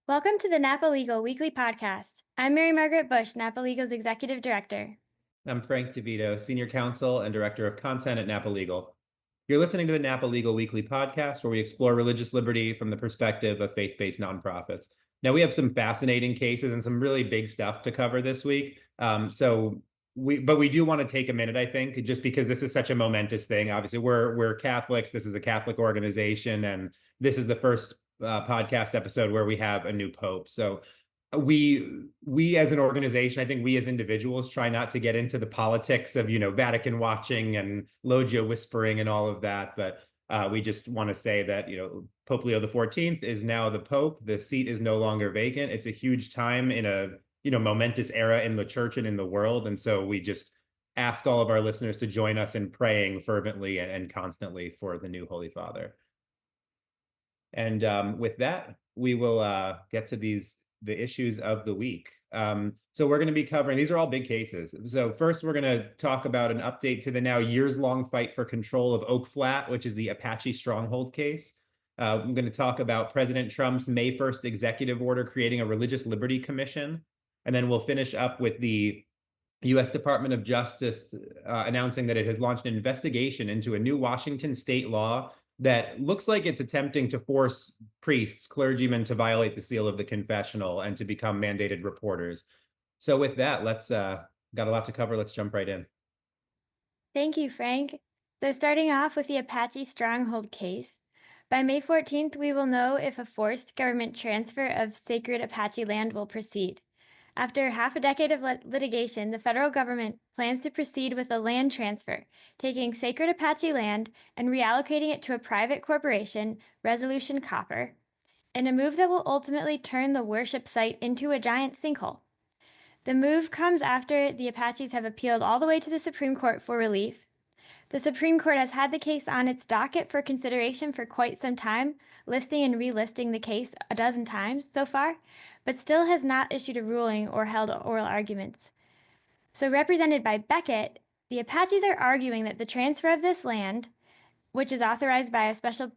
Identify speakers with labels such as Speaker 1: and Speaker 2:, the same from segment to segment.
Speaker 1: Welcome to the Napa Legal Weekly Podcast. I'm Mary Margaret Bush, Napa Legal's Executive Director.
Speaker 2: I'm Frank DeVito, Senior Counsel and Director of Content at Napa Legal. You're listening to the Napa Legal Weekly Podcast, where we explore religious liberty from the perspective of faith-based nonprofits. Now, we have some fascinating cases and some really big stuff to cover this week. But we do want to take a minute, I think, just because this is such a momentous thing. Obviously, we're Catholics. This is a Catholic organization, and this is the first podcast episode where we have a new pope. So we as an organization, I think we as individuals try not to get into the politics of, Vatican watching and Loggia whispering and all of that. But we just want to say that, Pope Leo XIV is now the Pope. The seat is no longer vacant. It's a huge time in a, momentous era in the church and in the world. And so we just ask all of our listeners to join us in praying fervently and constantly for the new Holy Father. And with that, we will get to the issues of the week. So we're going to be covering, these are all big cases. So first, we're going to talk about an update to the now years-long fight for control of Oak Flat, which is the Apache Stronghold case. I'm going to talk about President Trump's May 1st executive order creating a religious liberty commission. And then we'll finish up with the U.S. Department of Justice announcing that it has launched an investigation into a new Washington state law that looks like it's attempting to force priests, clergymen, to violate the seal of the confessional and to become mandated reporters. So with that, let's got a lot to cover. Let's jump right in.
Speaker 1: Thank you, Frank. So starting off with the Apache Stronghold case. By May 14th, we will know if a forced government transfer of sacred Apache land will proceed. After half a decade of litigation, the federal government plans to proceed with a land transfer, taking sacred Apache land and reallocating it to a private corporation, Resolution Copper, in a move that will ultimately turn the worship site into a giant sinkhole. The move comes after the Apaches have appealed all the way to the Supreme Court for relief. The Supreme Court has had the case on its docket for consideration for quite some time, listing and relisting the case a dozen times so far, but still has not issued a ruling or held oral arguments. So represented by Beckett, the Apaches are arguing that the transfer of this land, which is authorized by a special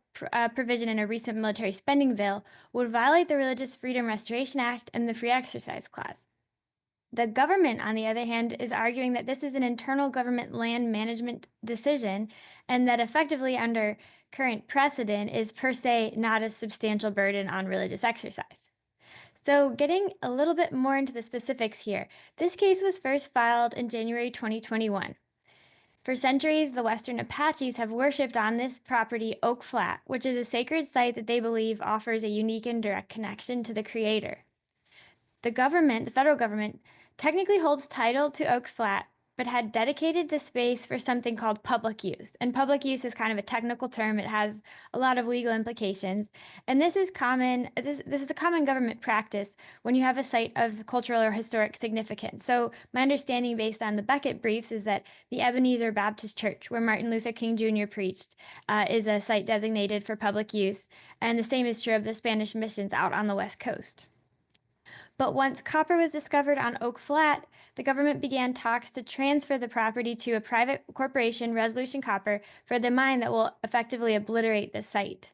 Speaker 1: provision in a recent military spending bill, would violate the Religious Freedom Restoration Act and the Free Exercise Clause. The government, on the other hand, is arguing that this is an internal government land management decision and that effectively under current precedent is per se not a substantial burden on religious exercise. So getting a little bit more into the specifics here, this case was first filed in January 2021. For centuries, the Western Apaches have worshipped on this property, Oak Flat, which is a sacred site that they believe offers a unique and direct connection to the Creator. The federal government, technically holds title to Oak Flat, but had dedicated the space for something called public use. And public use is kind of a technical term. It has a lot of legal implications. And this is common. This is a common government practice when you have a site of cultural or historic significance. So my understanding based on the Beckett briefs is that the Ebenezer Baptist Church, where Martin Luther King Jr. preached, is a site designated for public use. And the same is true of the Spanish missions out on the West Coast. But once copper was discovered on Oak Flat, the government began talks to transfer the property to a private corporation, Resolution Copper, for the mine that will effectively obliterate the site.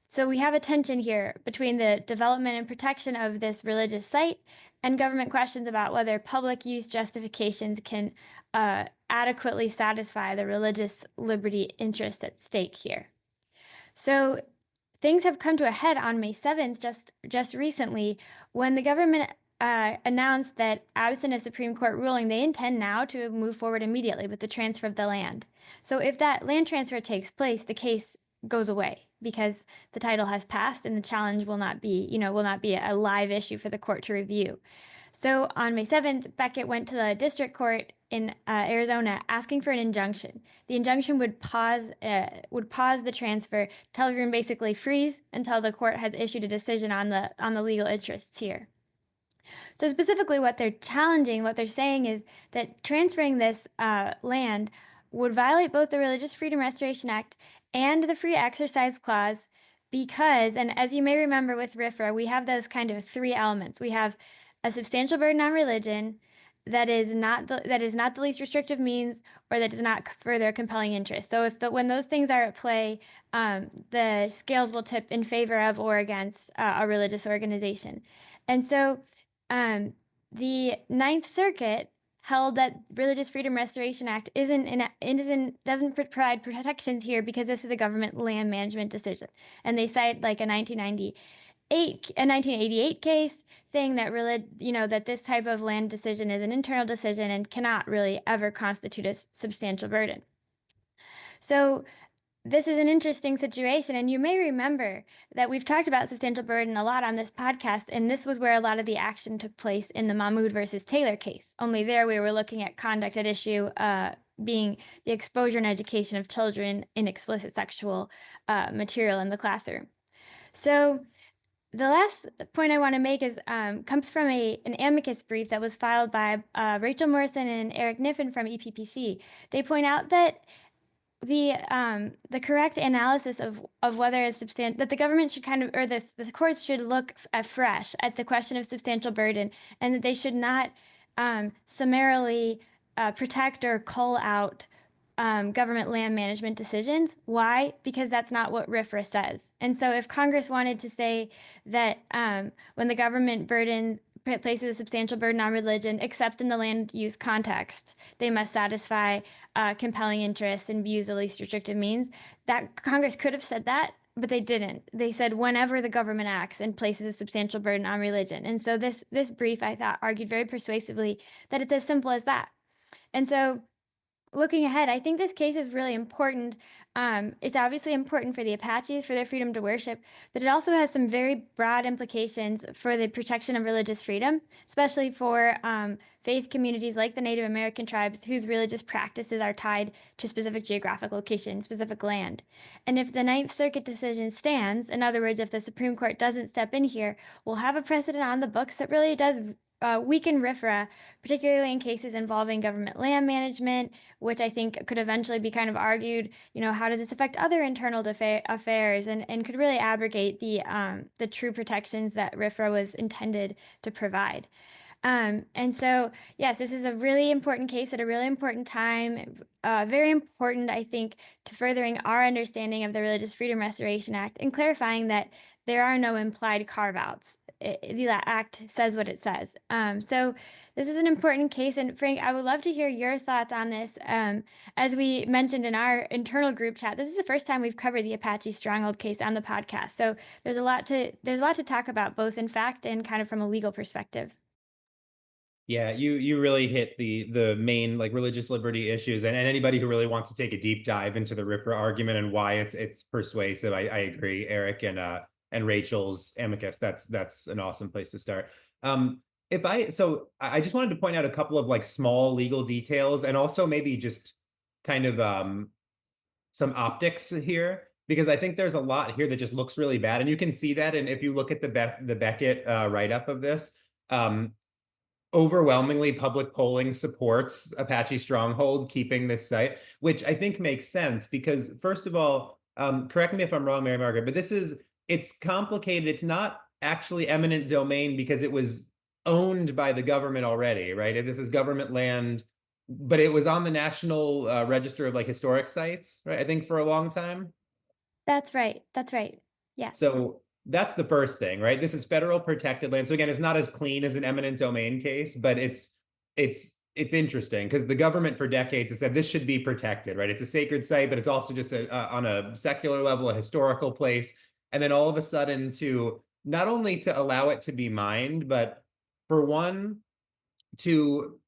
Speaker 1: So we have a tension here between the development and protection of this religious site and government questions about whether public use justifications can adequately satisfy the religious liberty interests at stake here. So things have come to a head on May 7th, just recently, when the government announced that, absent a Supreme Court ruling, they intend now to move forward immediately with the transfer of the land. So if that land transfer takes place, the case goes away because the title has passed and the challenge will not be a live issue for the court to review. So on May 7th, Beckett went to the district court in Arizona asking for an injunction. The injunction would pause the transfer, tell everyone basically freeze until the court has issued a decision on the legal interests here. So specifically what they're saying is that transferring this land would violate both the Religious Freedom Restoration Act and the Free Exercise Clause because, and as you may remember with RFRA, we have those kind of three elements. We have a substantial burden on religion, that is not the least restrictive means, or that does not further a compelling interest. So when those things are at play, the scales will tip in favor of or against a religious organization. And so the Ninth Circuit held that Religious Freedom Restoration Act doesn't provide protections here because this is a government land management decision. And they cite like a 1988 case saying that that this type of land decision is an internal decision and cannot really ever constitute a substantial burden. So this is an interesting situation, and you may remember that we've talked about substantial burden a lot on this podcast, and this was where a lot of the action took place in the Mahmoud versus Taylor case. Only there we were looking at conduct at issue being the exposure and education of children in explicit sexual material in the classroom. So the last point I want to make is comes from an amicus brief that was filed by Rachel Morrison and Eric Kniffen from EPPC. They point out that the correct analysis of whether it's that the government should the courts should look afresh at the question of substantial burden, and that they should not summarily protect or cull out government land management decisions. Why? Because that's not what RFRA says. And so if Congress wanted to say that when the government places a substantial burden on religion, except in the land use context, they must satisfy compelling interests and use the least restrictive means, that Congress could have said that, but they didn't. They said whenever the government acts and places a substantial burden on religion. And so this brief, I thought, argued very persuasively that it's as simple as that. And so looking ahead, I think this case is really important. It's obviously important for the Apaches, for their freedom to worship, but it also has some very broad implications for the protection of religious freedom, especially for faith communities like the Native American tribes whose religious practices are tied to specific geographic location, specific land. And if the Ninth Circuit decision stands, in other words, if the Supreme Court doesn't step in here, we'll have a precedent on the books that really does weaken RFRA, particularly in cases involving government land management, which I think could eventually be kind of argued, how does this affect other internal affairs, and could really abrogate the true protections that RFRA was intended to provide. And so, yes, this is a really important case at a really important time, very important, I think, to furthering our understanding of the Religious Freedom Restoration Act and clarifying that there are no implied carve-outs. The act says what it says. So this is an important case. And Frank, I would love to hear your thoughts on this. As we mentioned in our internal group chat, this is the first time we've covered the Apache Stronghold case on the podcast. So there's a lot to talk about, both in fact and kind of from a legal perspective.
Speaker 2: Yeah, you really hit the main like religious liberty issues, and anybody who really wants to take a deep dive into the RFRA argument and why it's persuasive, I agree. Eric and Rachel's amicus, that's an awesome place to start. I just wanted to point out a couple of like small legal details, and also maybe just kind of some optics here, because I think there's a lot here that just looks really bad, and you can see that. And if you look at the Beckett write-up of this, overwhelmingly public polling supports Apache Stronghold keeping this site, which I think makes sense because, first of all, correct me if I'm wrong, Mary Margaret, but it's complicated. It's not actually eminent domain because it was owned by the government already, right? This is government land, but it was on the National Register of like historic sites, right? I think for a long time.
Speaker 1: That's right. Yes.
Speaker 2: So that's the first thing, right? This is federal protected land. So again, it's not as clean as an eminent domain case, but it's interesting because the government for decades has said this should be protected, right? It's a sacred site, but it's also just on a secular level, a historical place. And then all of a sudden to not only to allow it to be mined, but for one, to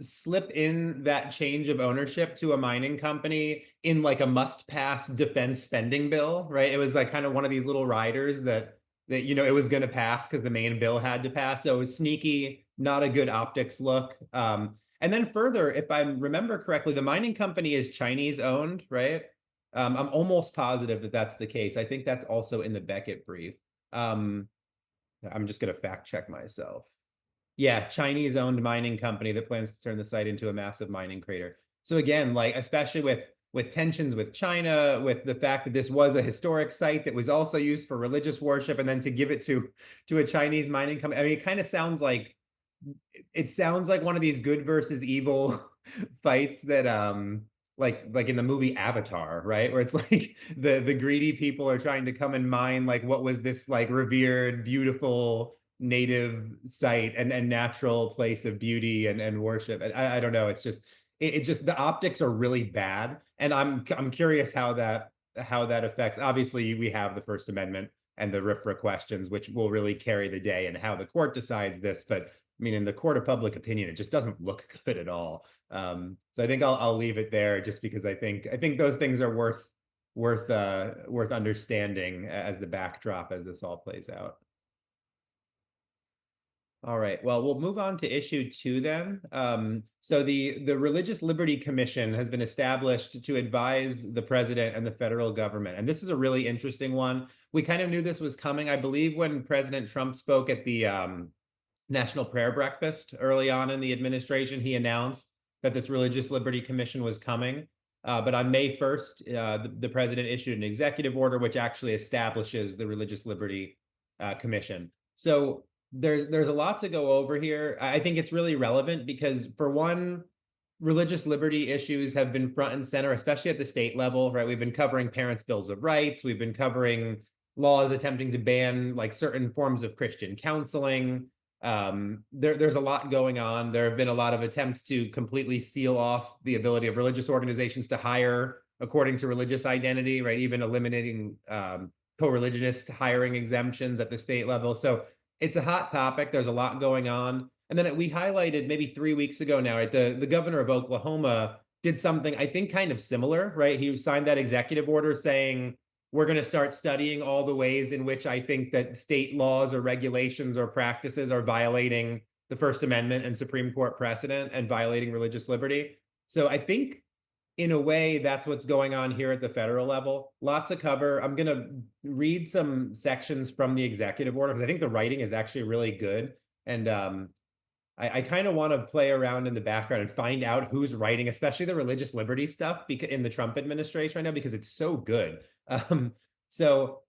Speaker 2: slip in that change of ownership to a mining company in like a must-pass defense spending bill, right? It was like kind of one of these little riders that it was going to pass because the main bill had to pass. So it was sneaky, not a good optics look. And then further, if I remember correctly, the mining company is Chinese owned, right? I'm almost positive that that's the case. I think that's also in the Beckett brief. I'm just going to fact check myself. Yeah, Chinese-owned mining company that plans to turn the site into a massive mining crater. So again, like especially with tensions with China, with the fact that this was a historic site that was also used for religious worship, and then to give it to a Chinese mining company. I mean, it kind of sounds like it sounds like one of these good versus evil fights that like in the movie Avatar, right? Where it's like the greedy people are trying to come and mine like what was this like revered, beautiful native site and natural place of beauty and worship. And I don't know. It's just it just the optics are really bad. And I'm curious how that affects. Obviously, we have the First Amendment and the RFRA questions, which will really carry the day and how the court decides this. But I mean, in the court of public opinion, it just doesn't look good at all. So I think I'll leave it there, just because I think those things are worth understanding as the backdrop as this all plays out. All right. Well, we'll move on to issue 2 then. So the Religious Liberty Commission has been established to advise the president and the federal government. And this is a really interesting one. We kind of knew this was coming. I believe when President Trump spoke at the National Prayer Breakfast early on in the administration, he announced that this Religious Liberty Commission was coming. But on May 1st, the president issued an executive order which actually establishes the Religious Liberty Commission. So there's a lot to go over here. I think it's really relevant because, for one, religious liberty issues have been front and center, especially at the state level, right? We've been covering parents' bills of rights. We've been covering laws attempting to ban like certain forms of Christian counseling. There's a lot going on. There have been a lot of attempts to completely seal off the ability of religious organizations to hire according to religious identity, right? Even eliminating co-religionist hiring exemptions at the state level. So it's a hot topic. There's a lot going on. And then we highlighted maybe 3 weeks ago now, right? The governor of Oklahoma did something I think kind of similar, right? He signed that executive order saying, we're going to start studying all the ways in which I think that state laws or regulations or practices are violating the First Amendment and Supreme Court precedent and violating religious liberty. So I think in a way, that's what's going on here at the federal level. Lot to cover. I'm going to read some sections from the executive order because I think the writing is actually really good. And I kind of want to play around in the background and find out who's writing, especially the religious liberty stuff in the Trump administration right now, because it's so good. So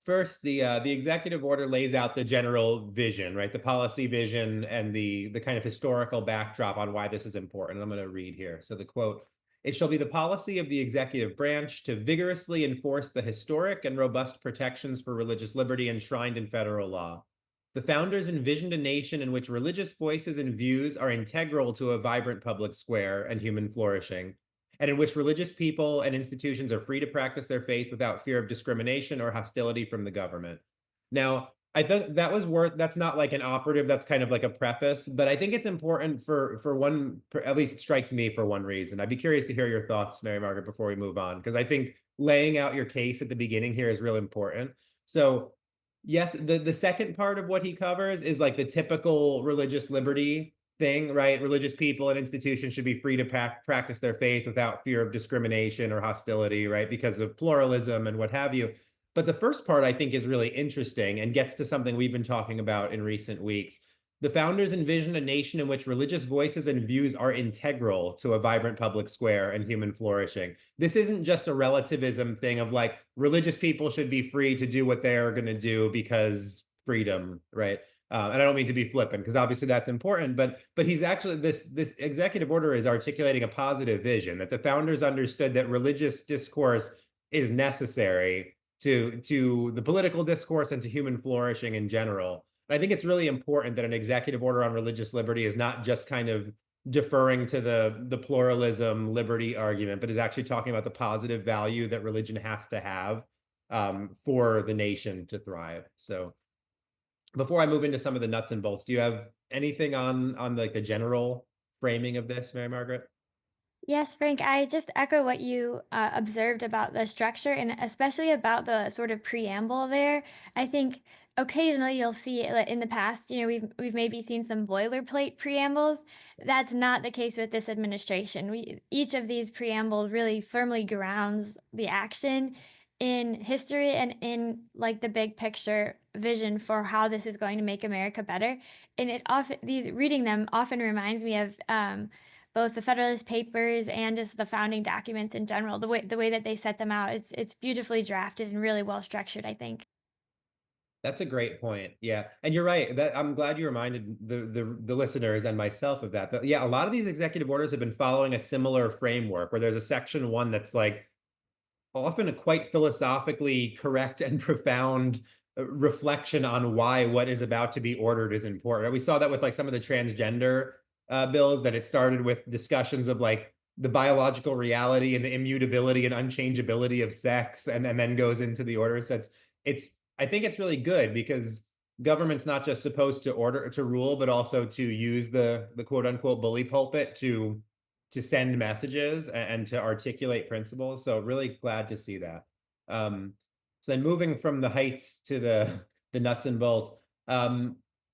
Speaker 2: first, the executive order lays out the general vision, right? The policy vision and the kind of historical backdrop on why this is important. I'm going to read here. So the quote, "It shall be the policy of the executive branch to vigorously enforce the historic and robust protections for religious liberty enshrined in federal law. The founders envisioned a nation in which religious voices and views are integral to a vibrant public square and human flourishing, and in which religious people and institutions are free to practice their faith without fear of discrimination or hostility from the government." Now, I think that's not like an operative, that's kind of like a preface, but I think it's important for one, at least it strikes me for one reason. I'd be curious to hear your thoughts, Mary Margaret, before we move on, because I think laying out your case at the beginning here is real important. So yes, the second part of what he covers is like the typical religious liberty thing, right? Religious people and institutions should be free to practice their faith without fear of discrimination or hostility, right? Because of pluralism and what have you. But the first part I think is really interesting and gets to something we've been talking about in recent weeks. The founders envisioned a nation in which religious voices and views are integral to a vibrant public square and human flourishing. This isn't just a relativism thing of like religious people should be free to do what they're going to do because freedom, right? And I don't mean to be flippant because obviously that's important, but he's actually this executive order is articulating a positive vision that the founders understood that religious discourse is necessary to the political discourse and to human flourishing in general. And I think it's really important that an executive order on religious liberty is not just kind of deferring to the pluralism liberty argument, but is actually talking about the positive value that religion has to have for the nation to thrive. So before I move into some of the nuts and bolts, do you have anything on like the general framing of this, Mary Margaret?
Speaker 1: Yes, Frank, I just echo what you observed about the structure and especially about the sort of preamble there. I think occasionally you'll see like, in the past, we've maybe seen some boilerplate preambles. That's not the case with this administration. Each of these preambles really firmly grounds the action in history and in like the big picture vision for how this is going to make America better. And it often these reading them often reminds me of both the Federalist Papers and just the founding documents in general. The way that they set them out, it's beautifully drafted and really well structured, I think.
Speaker 2: That's a great point. Yeah. And you're right. That I'm glad you reminded the listeners and myself of that. Yeah, a lot of these executive orders have been following a similar framework where there's a section one that's like often a quite philosophically correct and profound reflection on why what is about to be ordered is important. We saw that with like some of the transgender bills, that it started with discussions of like the biological reality and the immutability and unchangeability of sex, and then goes into the order. So it's I think it's really good because government's not just supposed to order to rule, but also to use the quote unquote bully pulpit to send messages and to articulate principles. So really glad to see that. So then moving from the heights to the nuts and bolts.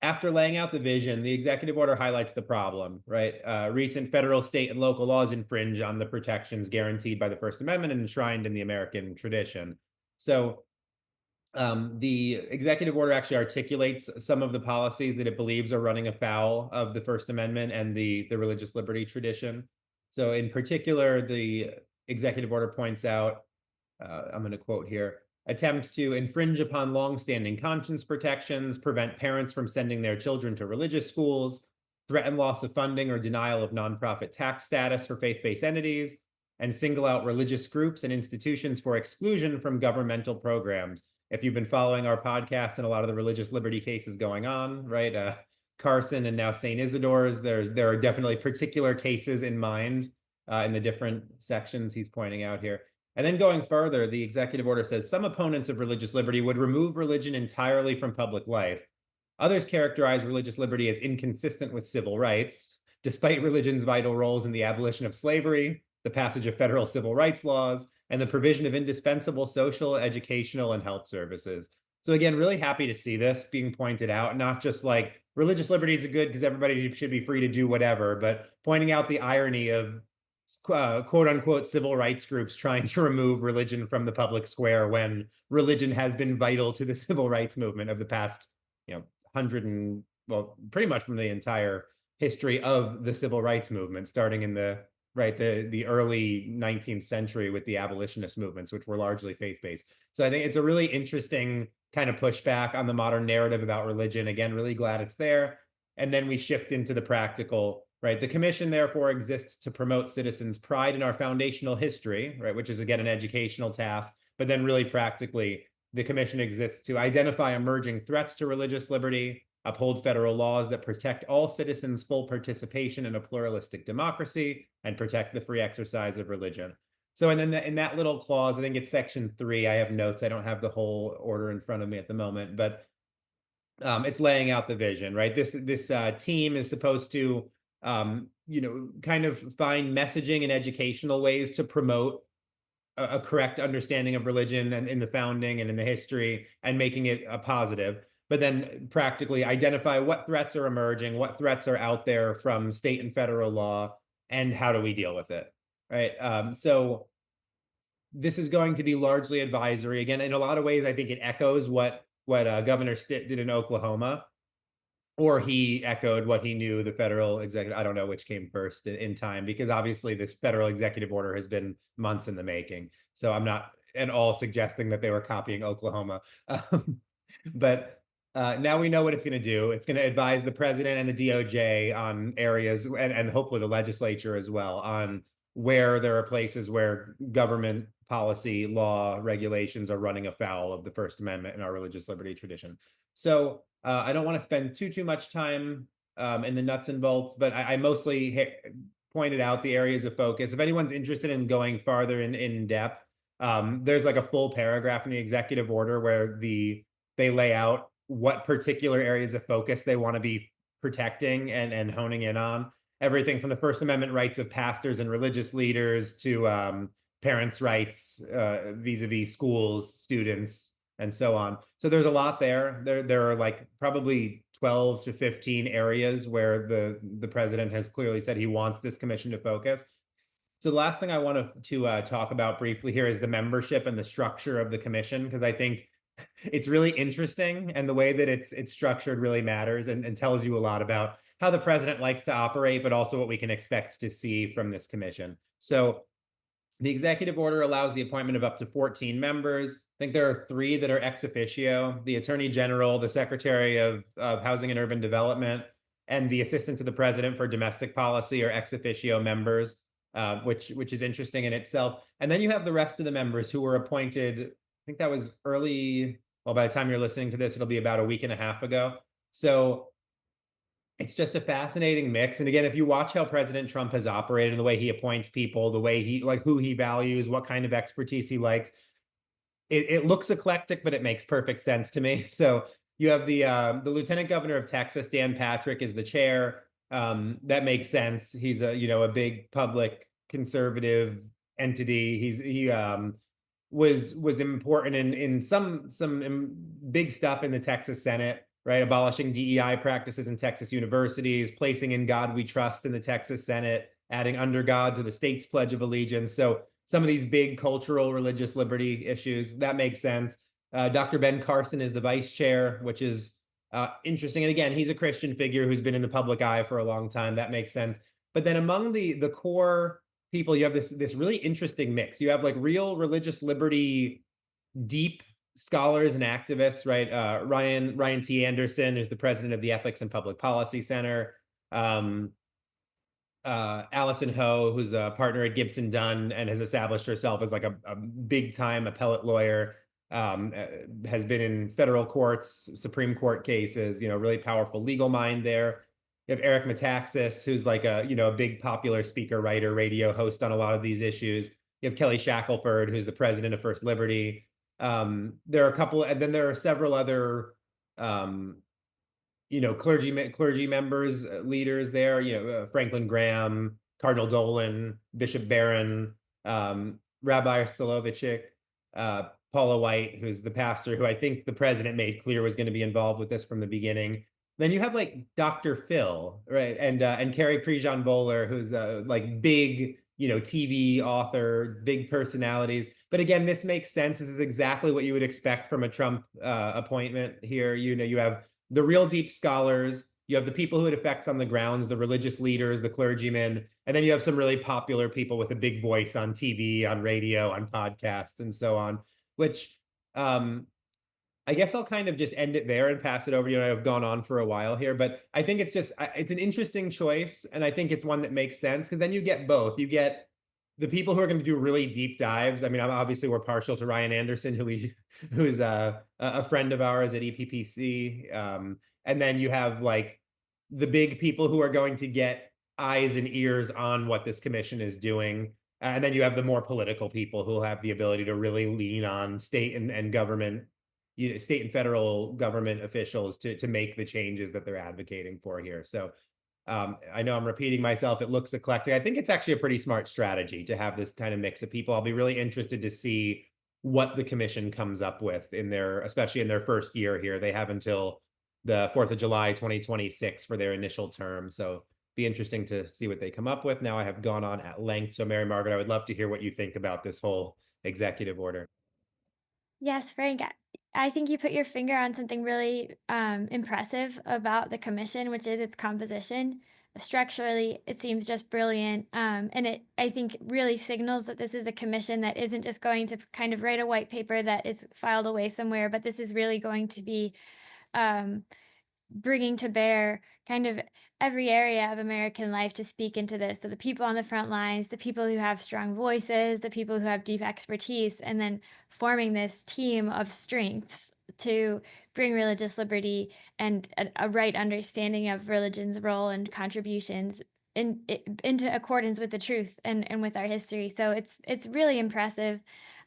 Speaker 2: After laying out the vision, the executive order highlights the problem, right? Recent federal, state, and local laws infringe on the protections guaranteed by the First Amendment and enshrined in the American tradition. So the executive order actually articulates some of the policies that it believes are running afoul of the First Amendment and the religious liberty tradition. So in particular, the executive order points out, I'm going to quote here, attempts to infringe upon longstanding conscience protections, prevent parents from sending their children to religious schools, threaten loss of funding or denial of nonprofit tax status for faith-based entities, and single out religious groups and institutions for exclusion from governmental programs. If you've been following our podcast and a lot of the religious liberty cases going on, right? Carson and now St. Isidore's, there are definitely particular cases in mind in the different sections he's pointing out here. And then going further, the executive order says some opponents of religious liberty would remove religion entirely from public life. Others characterize religious liberty as inconsistent with civil rights, despite religion's vital roles in the abolition of slavery, the passage of federal civil rights laws, and the provision of indispensable social, educational, and health services. So again, really happy to see this being pointed out, not just like religious liberties are good because everybody should be free to do whatever, but pointing out the irony of quote unquote civil rights groups trying to remove religion from the public square when religion has been vital to the civil rights movement of the past, 100 and well, pretty much from the entire history of the civil rights movement, starting in the early 19th century with the abolitionist movements, which were largely faith-based. So I think it's a really interesting kind of pushback on the modern narrative about religion. Again, really glad it's there. And then we shift into the practical, right? The commission therefore exists to promote citizens' pride in our foundational history, right? Which is again an educational task, but then really practically, the commission exists to identify emerging threats to religious liberty, uphold federal laws that protect all citizens' full participation in a pluralistic democracy, and protect the free exercise of religion. So, and then in that little clause, I think it's section 3. I have notes. I don't have the whole order in front of me at the moment, but it's laying out the vision, right? This team is supposed to, kind of find messaging and educational ways to promote a correct understanding of religion and in the founding and in the history, and making it a positive. But then practically identify what threats are emerging, what threats are out there from state and federal law, and how do we deal with it, right? So this is going to be largely advisory. Again, in a lot of ways, I think it echoes what Governor Stitt did in Oklahoma, or he echoed what he knew the federal executive. I don't know which came first in time, because obviously this federal executive order has been months in the making. So I'm not at all suggesting that they were copying Oklahoma. But now we know what it's going to do. It's going to advise the president and the DOJ on areas, and hopefully the legislature as well, on where there are places where government policy, law, regulations are running afoul of the First Amendment and our religious liberty tradition. So I don't want to spend too much time in the nuts and bolts, but I mostly pointed out the areas of focus. If anyone's interested in going farther in depth, there's like a full paragraph in the executive order where they lay out what particular areas of focus they want to be protecting and honing in on. Everything from the First Amendment rights of pastors and religious leaders to parents' rights vis-a-vis schools, students, and so on. So there's a lot there. There are like probably 12 to 15 areas where the president has clearly said he wants this commission to focus. So the last thing I want to talk about briefly here is the membership and the structure of the commission, because I think it's really interesting, and the way that it's structured really matters and tells you a lot about how the president likes to operate, but also what we can expect to see from this commission. So the executive order allows the appointment of up to 14 members. think there are three that are ex officio: the Attorney General, the Secretary of Housing and Urban Development, and the Assistant to the President for Domestic Policy are ex officio members, which is interesting in itself. And then you have the rest of the members who were appointed. I think that was early. Well, by the time you're listening to this, it'll be about a week and a half ago. So it's just a fascinating mix. And again, if you watch how President Trump has operated, the way he appoints people, the way he like who he values, what kind of expertise he likes, it looks eclectic, but it makes perfect sense to me. So you have the Lieutenant Governor of Texas, Dan Patrick, is the chair. That makes sense. He's a big public conservative entity. He was important in some big stuff in the Texas Senate, right? Abolishing DEI practices in Texas universities, placing "In God We Trust" in the Texas Senate, adding "Under God" to the state's Pledge of Allegiance. So some of these big cultural religious liberty issues, that makes sense. Dr. Ben Carson is the vice chair, which is interesting. And again, he's a Christian figure who's been in the public eye for a long time. That makes sense. But then among the core people, you have this really interesting mix. You have like real religious liberty, deep scholars and activists, right? Ryan T. Anderson, who's the president of the Ethics and Public Policy Center. Allison Ho, who's a partner at Gibson Dunn and has established herself as like a big time appellate lawyer, has been in federal courts, Supreme Court cases, really powerful legal mind there. You have Eric Metaxas, who's like a big popular speaker, writer, radio host on a lot of these issues. You have Kelly Shackelford, who's the president of First Liberty. There are a couple, and then there are several other clergy members, leaders there, Franklin Graham, Cardinal Dolan, Bishop Barron, Rabbi Soloveitchik, Paula White, who's the pastor who I think the president made clear was going to be involved with this from the beginning. Then you have like Dr. Phil, right? And Carrie Prejean Bowler, who's like big, TV author, big personalities. But again, this makes sense. This is exactly what you would expect from a Trump appointment here. You have the real deep scholars, you have the people who it affects on the grounds, the religious leaders, the clergymen, and then you have some really popular people with a big voice on TV, on radio, on podcasts, and so on, which I guess I'll kind of just end it there and pass it over. I've gone on for a while here, but I think it's an interesting choice, and I think it's one that makes sense because then you get both. You get the people who are going to do really deep dives. I mean, obviously we're partial to Ryan Anderson, who's a friend of ours at EPPC, and then you have like the big people who are going to get eyes and ears on what this commission is doing, and then you have the more political people who will have the ability to really lean on state and government, state and federal government officials to make the changes that they're advocating for here. So I know I'm repeating myself. It looks eclectic. I think it's actually a pretty smart strategy to have this kind of mix of people. I'll be really interested to see what the commission comes up with especially in their first year here. They have until the 4th of July, 2026 for their initial term. So be interesting to see what they come up with. Now I have gone on at length. So Mary Margaret, I would love to hear what you think about this whole executive order.
Speaker 1: Yes, Frank, I think you put your finger on something really impressive about the commission, which is its composition. Structurally, it seems just brilliant. And I think, really signals that this is a commission that isn't just going to kind of write a white paper that is filed away somewhere, but this is really going to be um, bringing to bear kind of every area of American life to speak into this. So the people on the front lines, the people who have strong voices, the people who have deep expertise, and then forming this team of strengths to bring religious liberty and a right understanding of religion's role and contributions into accordance with the truth and with our history. So it's really impressive.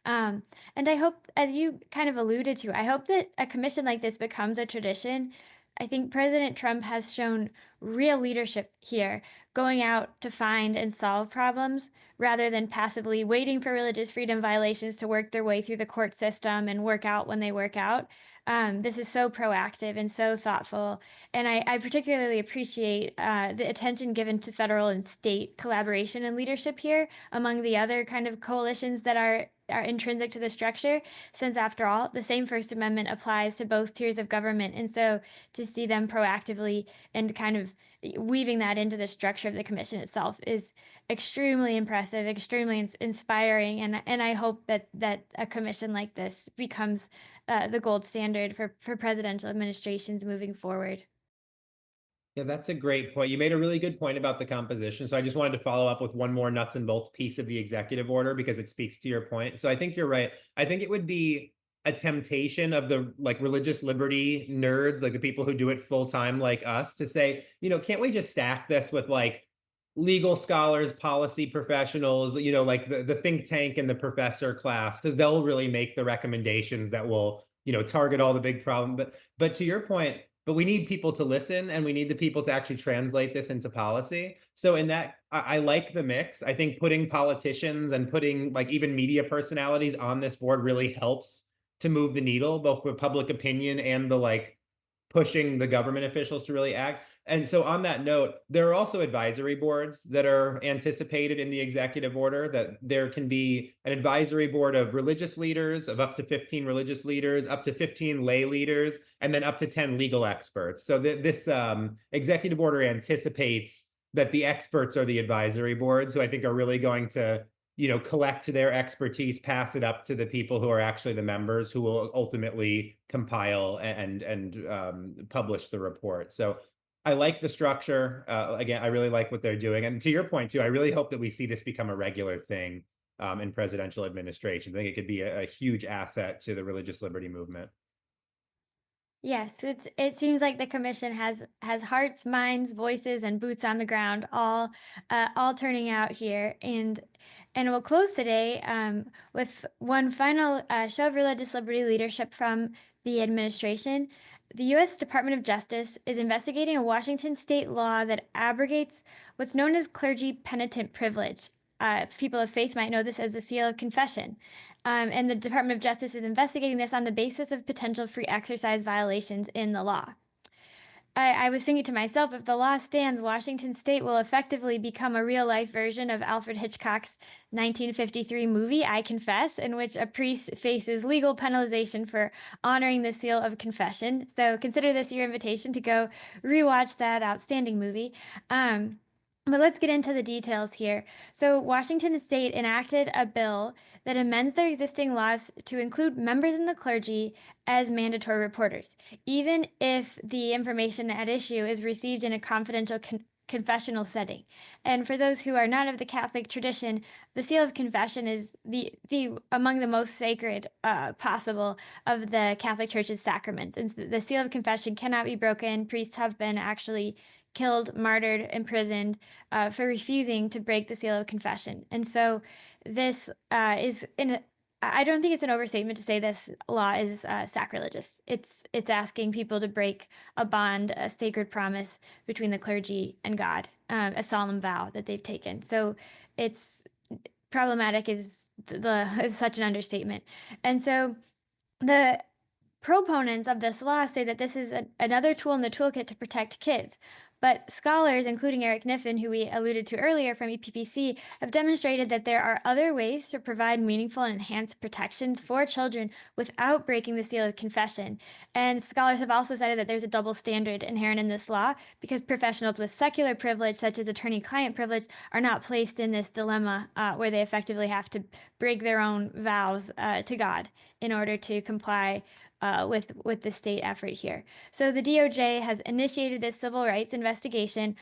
Speaker 1: And I hope, as you kind of alluded to, I hope that a commission like this becomes a tradition. I think President Trump has shown real leadership here, going out to find and solve problems rather than passively waiting for religious freedom violations to work their way through the court system and work out when they work out. This is so proactive and so thoughtful. And I particularly appreciate the attention given to federal and state collaboration and leadership here among the other kind of coalitions that are are intrinsic to the structure, since after all, the same First Amendment applies to both tiers of government. And so to see them proactively and kind of weaving that into the structure of the commission itself is extremely impressive, extremely inspiring. And I hope that a commission like this becomes the gold standard for presidential administrations moving forward.
Speaker 2: Yeah, that's a great point. You made a really good point about the composition. So I just wanted to follow up with one more nuts and bolts piece of the executive order because it speaks to your point. So I think you're right. I think it would be a temptation of the like religious liberty nerds, like the people who do it full time like us, to say, can't we just stack this with like legal scholars, policy professionals, like the think tank and the professor class, because they'll really make the recommendations that will, target all the big problems. But to your point, but we need people to listen and we need the people to actually translate this into policy. So in that, I like the mix. I think putting politicians and putting like even media personalities on this board really helps to move the needle, both with public opinion and the like pushing the government officials to really act. And so on that note, there are also advisory boards that are anticipated in the executive order, that there can be an advisory board of religious leaders, of up to 15 religious leaders, up to 15 lay leaders, and then up to 10 legal experts. So this executive order anticipates that the experts are the advisory boards, who I think are really going to collect their expertise, pass it up to the people who are actually the members who will ultimately compile and publish the report. So I like the structure. Again, I really like what they're doing. And to your point too, I really hope that we see this become a regular thing in presidential administration. I think it could be a huge asset to the religious liberty movement.
Speaker 1: Yes, it seems like the commission has hearts, minds, voices, and boots on the ground, all turning out here. And we'll close today with one final show of religious liberty leadership from the administration. The U.S. Department of Justice is investigating a Washington state law that abrogates what's known as clergy penitent privilege. People of faith might know this as the seal of confession. And the Department of Justice is investigating this on the basis of potential free exercise violations in the law. I was thinking to myself, if the law stands, Washington state will effectively become a real life version of Alfred Hitchcock's 1953 movie, I Confess, in which a priest faces legal penalization for honoring the seal of confession. So consider this your invitation to go rewatch that outstanding movie. But let's get into the details here. So, Washington state enacted a bill that amends their existing laws to include members in the clergy as mandatory reporters, even if the information at issue is received in a confidential confessional setting. And for those who are not of the Catholic tradition, the seal of confession is the among the most sacred possible of the Catholic Church's sacraments. And the seal of confession cannot be broken. Priests have been actually killed, martyred, imprisoned for refusing to break the seal of confession. And so this I don't think it's an overstatement to say this law is sacrilegious. It's asking people to break a bond, a sacred promise between the clergy and God, a solemn vow that they've taken. So it's problematic is such an understatement. And so the proponents of this law say that this is another tool in the toolkit to protect kids. But scholars, including Eric Kniffen, who we alluded to earlier from EPPC, have demonstrated that there are other ways to provide meaningful and enhanced protections for children without breaking the seal of confession. And scholars have also cited that there's a double standard inherent in this law because professionals with secular privilege, such as attorney-client privilege, are not placed in this dilemma where they effectively have to break their own vows to God in order to comply with the state effort here. So the DOJ has initiated this civil rights investigation,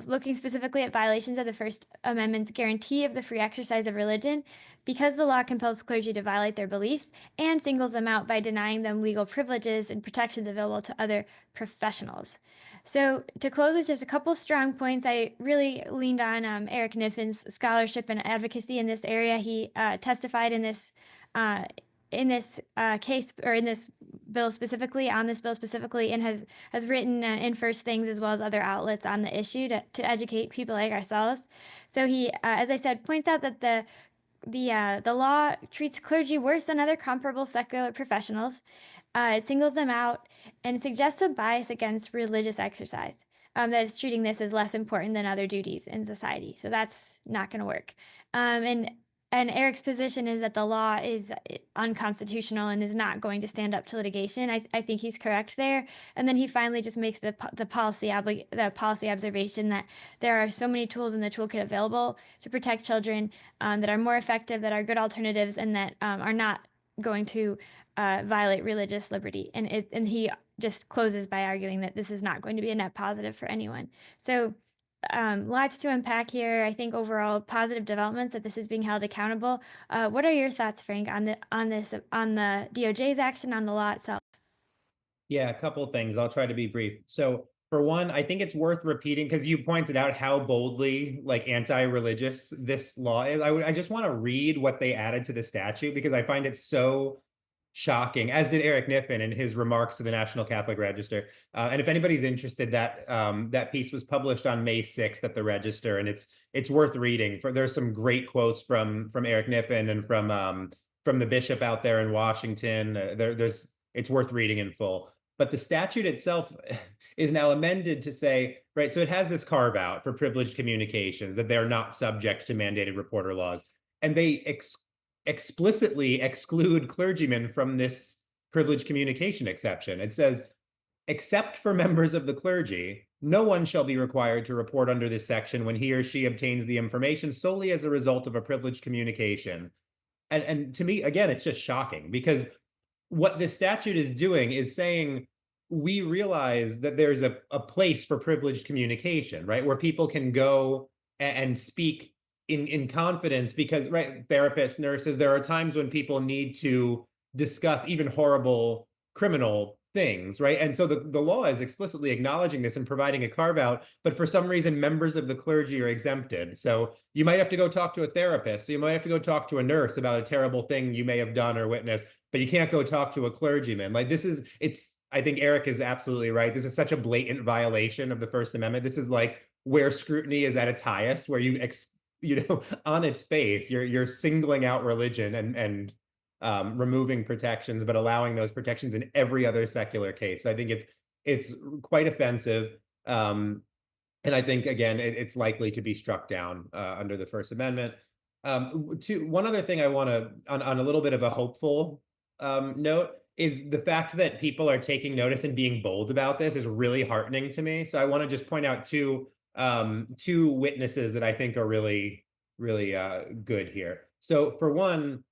Speaker 1: looking specifically at violations of the First Amendment's guarantee of the free exercise of religion, because the law compels clergy to violate their beliefs and singles them out by denying them legal privileges and protections available to other professionals. So to close with just a couple strong points, I really leaned on Eric Kniffen's scholarship and advocacy in this area. He testified in this case, or in this bill specifically, on this bill specifically, and has written in First Things as well as other outlets on the issue to educate people like ourselves. So he, as I said, points out that the law treats clergy worse than other comparable secular professionals. It singles them out and suggests a bias against religious exercise. That is treating this as less important than other duties in society. So that's not going to work. And And Eric's position is that the law is unconstitutional and is not going to stand up to litigation. I think he's correct there. And then he finally just makes the policy observation that there are so many tools in the toolkit available to protect children that are more effective, that are good alternatives, and that are not going to violate religious liberty. And he just closes by arguing that this is not going to be a net positive for anyone. So lots to unpack here. I think overall positive developments that this is being held accountable. What are your thoughts, Frank, on the DOJ's action, on the law itself?
Speaker 2: Yeah, a couple of things. I'll try to be brief. So for one, I think it's worth repeating because you pointed out how boldly like anti-religious this law is. I just want to read what they added to the statute because I find it so shocking, as did Eric Kniffen in his remarks to the National Catholic Register. And if anybody's interested, that piece was published on May 6th at the Register, and it's worth reading. There's some great quotes from Eric Kniffen and from the bishop out there in Washington. It's worth reading in full. But the statute itself is now amended to say, right, so it has this carve out for privileged communications that they're not subject to mandated reporter laws. And they explicitly exclude clergymen from this privileged communication exception. It says, except for members of the clergy, no one shall be required to report under this section when he or she obtains the information solely as a result of a privileged communication. And to me, again, it's just shocking because what this statute is doing is saying we realize that there's a place for privileged communication, right? Where people can go and speak in confidence because, right, therapists, nurses, there are times when people need to discuss even horrible criminal things, right? And so the law is explicitly acknowledging this and providing a carve out, but for some reason, members of the clergy are exempted. So you might have to go talk to a therapist. So you might have to go talk to a nurse about a terrible thing you may have done or witnessed, but you can't go talk to a clergyman. Like I think Eric is absolutely right. This is such a blatant violation of the First Amendment. This is like where scrutiny is at its highest, where on its face, you're singling out religion and removing protections, but allowing those protections in every other secular case. So I think it's quite offensive. And I think, again, it's likely to be struck down under the First Amendment. One other thing I want to, on a little bit of a hopeful note, is the fact that people are taking notice and being bold about this is really heartening to me. So I want to just point out two witnesses that I think are really, really good here. So for one,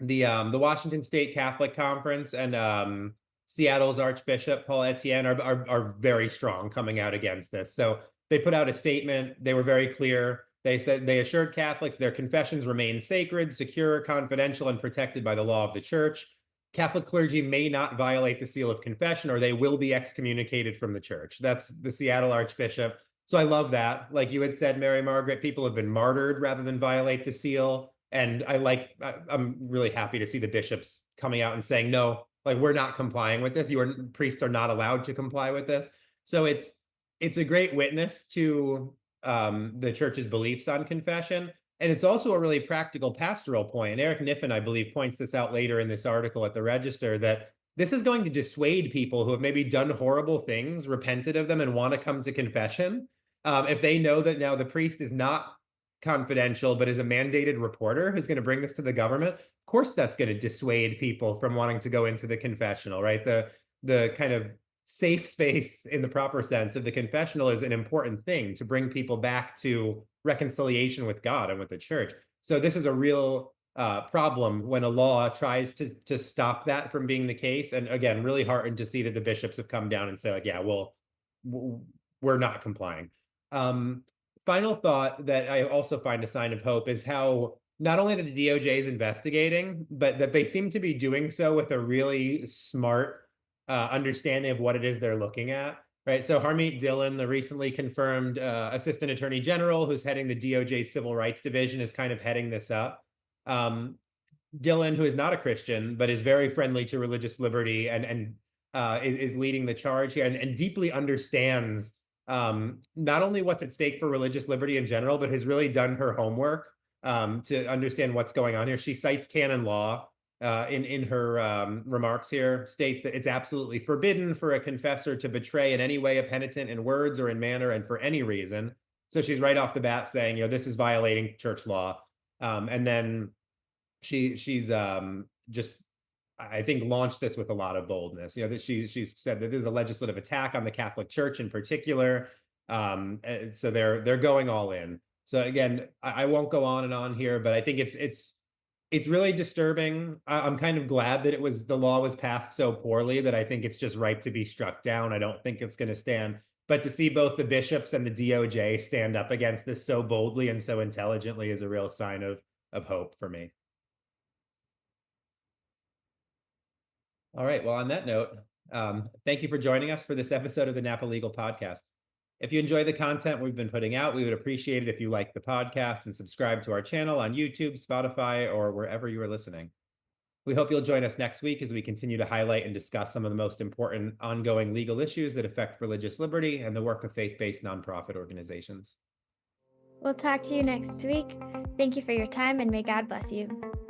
Speaker 2: the Washington State Catholic Conference and Seattle's Archbishop Paul Etienne are very strong coming out against this. So they put out a statement. They were very clear. They said they assured Catholics their confessions remain sacred, secure, confidential, and protected by the law of the church. Catholic clergy may not violate the seal of confession or they will be excommunicated from the church. That's the Seattle Archbishop. So I love that. Like you had said, Mary Margaret, people have been martyred rather than violate the seal. And I'm really happy to see the bishops coming out and saying, no, like we're not complying with this. Your priests are not allowed to comply with this. So it's a great witness to the church's beliefs on confession. And it's also a really practical pastoral point. And Eric Kniffen, I believe, points this out later in this article at the Register, that this is going to dissuade people who have maybe done horrible things, repented of them, and want to come to confession. If they know that now the priest is not confidential, but is a mandated reporter who's going to bring this to the government, of course that's going to dissuade people from wanting to go into the confessional, right? The kind of safe space in the proper sense of the confessional is an important thing to bring people back to reconciliation with God and with the church. So this is a real problem when a law tries to stop that from being the case. And again, really heartened to see that the bishops have come down and say, like, yeah, well, we're not complying. Final thought that I also find a sign of hope is how not only that the DOJ is investigating, but that they seem to be doing so with a really smart understanding of what it is they're looking at. Right. So Harmeet Dillon, the recently confirmed Assistant Attorney General who's heading the DOJ Civil Rights Division, is kind of heading this up. Dillon, who is not a Christian, but is very friendly to religious liberty and is leading the charge here and deeply understands not only what's at stake for religious liberty in general, but has really done her homework to understand what's going on here. She cites canon law in her remarks here, states that it's absolutely forbidden for a confessor to betray in any way a penitent in words or in manner and for any reason. So she's right off the bat saying, this is violating church law. And then she's just, I think, launched this with a lot of boldness. That she's said that this is a legislative attack on the Catholic Church in particular. So they're going all in. So again, I won't go on and on here, but I think it's really disturbing. I'm kind of glad that the law was passed so poorly that I think it's just ripe to be struck down. I don't think it's going to stand. But to see both the bishops and the DOJ stand up against this so boldly and so intelligently is a real sign of hope for me. All right. Well, on that note, thank you for joining us for this episode of the Napa Legal Podcast. If you enjoy the content we've been putting out, we would appreciate it if you like the podcast and subscribe to our channel on YouTube, Spotify, or wherever you are listening. We hope you'll join us next week as we continue to highlight and discuss some of the most important ongoing legal issues that affect religious liberty and the work of faith-based nonprofit organizations.
Speaker 1: We'll talk to you next week. Thank you for your time, and may God bless you.